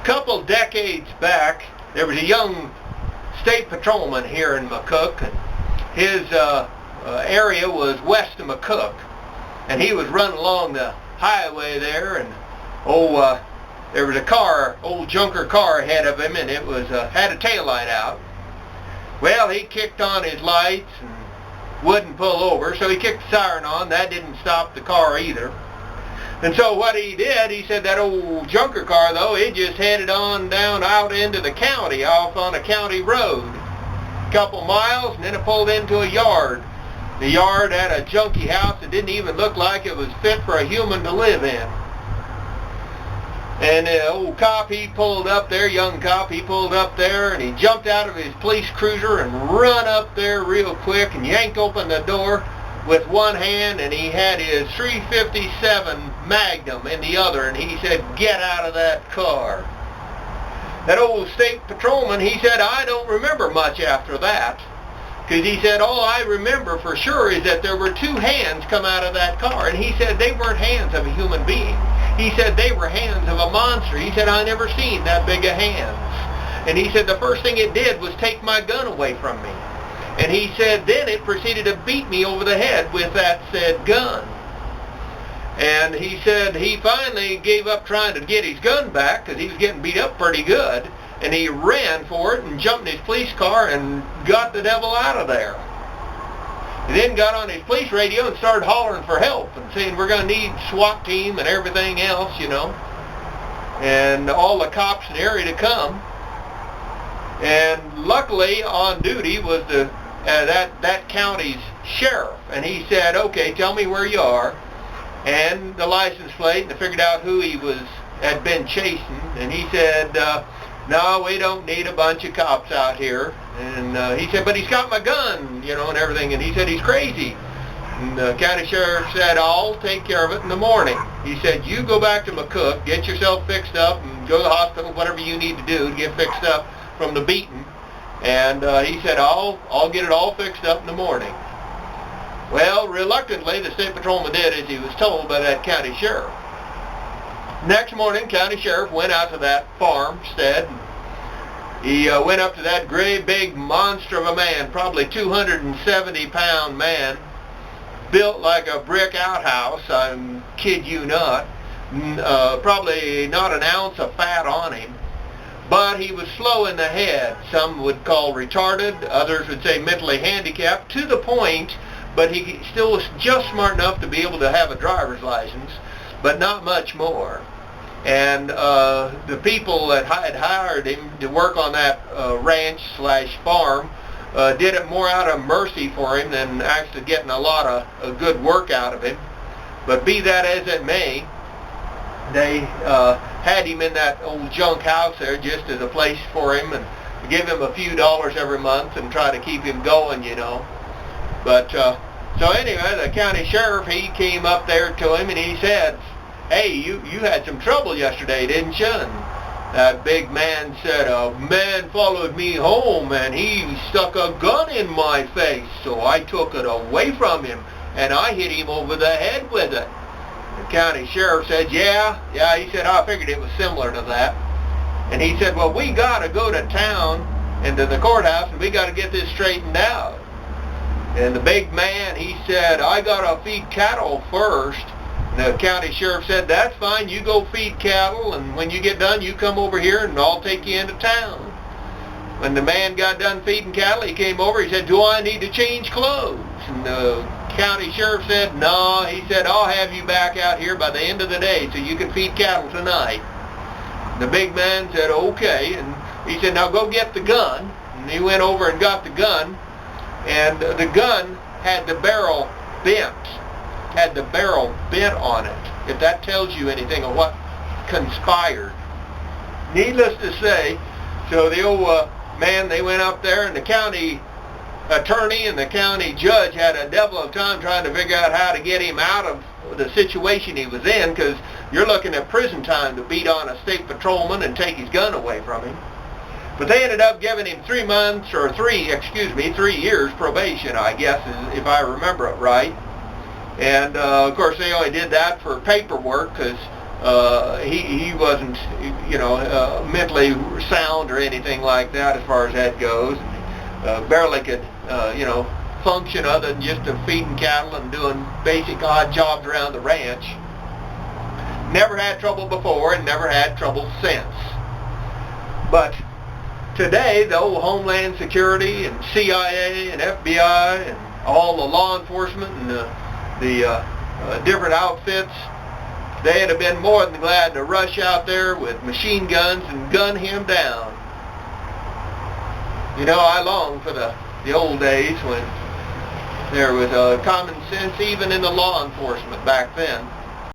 couple decades back, there was a young state patrolman here in McCook, and his area was west of McCook, and he was running along the highway there, and there was a car, old junker car ahead of him, and it was had a taillight out. Well, he kicked on his lights and wouldn't pull over, so he kicked the siren on. That didn't stop the car either. And so what he did, he said that old junker car, though, it just headed on down out into the county, off on a county road. A couple miles, and then it pulled into a yard. The yard had a junky house that didn't even look like it was fit for a human to live in. And the old cop, he pulled up there, young cop, he pulled up there, and he jumped out of his police cruiser and run up there real quick and yanked open the door with one hand, and he had his .357 Magnum in the other, and he said, "Get out of that car." That old state patrolman, he said, "I don't remember much after that." Because he said, all I remember for sure is that there were two hands come out of that car. And he said they weren't hands of a human being. He said they were hands of a monster. He said, I never seen that big of hands. And he said the first thing it did was take my gun away from me. And he said then it proceeded to beat me over the head with that said gun. And he said he finally gave up trying to get his gun back because he was getting beat up pretty good. And he ran for it and jumped in his police car and got the devil out of there. He then got on his police radio and started hollering for help and saying we're going to need SWAT team and everything else, you know, and all the cops in the area to come. And luckily on duty was that county's sheriff, and he said, okay, tell me where you are, and the license plate, and they figured out who he had been chasing, and he said, no, we don't need a bunch of cops out here. And he said, but he's got my gun, you know, and everything. And he said, he's crazy. And the county sheriff said, I'll take care of it in the morning. He said, you go back to McCook, get yourself fixed up, and go to the hospital, whatever you need to do to get fixed up from the beating. And he said, I'll get it all fixed up in the morning. Well, reluctantly, the state patrolman did as he was told by that county sheriff. Next morning, county sheriff went out to that farmstead. He went up to that great big monster of a man, probably 270-pound man, built like a brick outhouse, I kid you not. Probably not an ounce of fat on him. But he was slow in the head. Some would call retarded, others would say mentally handicapped, to the point, but he still was just smart enough to be able to have a driver's license, but not much more. And the people that had hired him to work on that ranch/farm did it more out of mercy for him than actually getting a lot of good work out of him. But be that as it may, they had him in that old junk house there just as a place for him and give him a few dollars every month and try to keep him going, you know. But so anyway, the county sheriff, he came up there to him and he said, hey, you had some trouble yesterday, didn't you? And that big man said, a man followed me home and he stuck a gun in my face, so I took it away from him and I hit him over the head with it. The county sheriff said, yeah, he said, I figured it was similar to that. And he said, well, we got to go to town and to the courthouse and we got to get this straightened out. And the big man, he said, I got to feed cattle first. And the county sheriff said, that's fine, you go feed cattle, and when you get done, you come over here and I'll take you into town. When the man got done feeding cattle, he came over, he said, do I need to change clothes? And the county sheriff said, no, he said, I'll have you back out here by the end of the day so you can feed cattle tonight. And the big man said, okay, and he said, now go get the gun. And he went over and got the gun, and the gun had the barrel bent. Had the barrel bent on it, if that tells you anything of what conspired. Needless to say, so the old man, they went up there, and the county attorney and the county judge had a devil of time trying to figure out how to get him out of the situation he was in, because you're looking at prison time to beat on a state patrolman and take his gun away from him. But they ended up giving him 3 years probation, I guess, if I remember it right. And of course they only did that for paperwork because he wasn't, mentally sound or anything like that as far as that goes. Barely could, function other than just feeding cattle and doing basic odd jobs around the ranch. Never had trouble before and never had trouble since. But today, though, Homeland Security and CIA and FBI and all the law enforcement and the different outfits, they'd have been more than glad to rush out there with machine guns and gun him down. I long for the old days when there was common sense even in the law enforcement back then.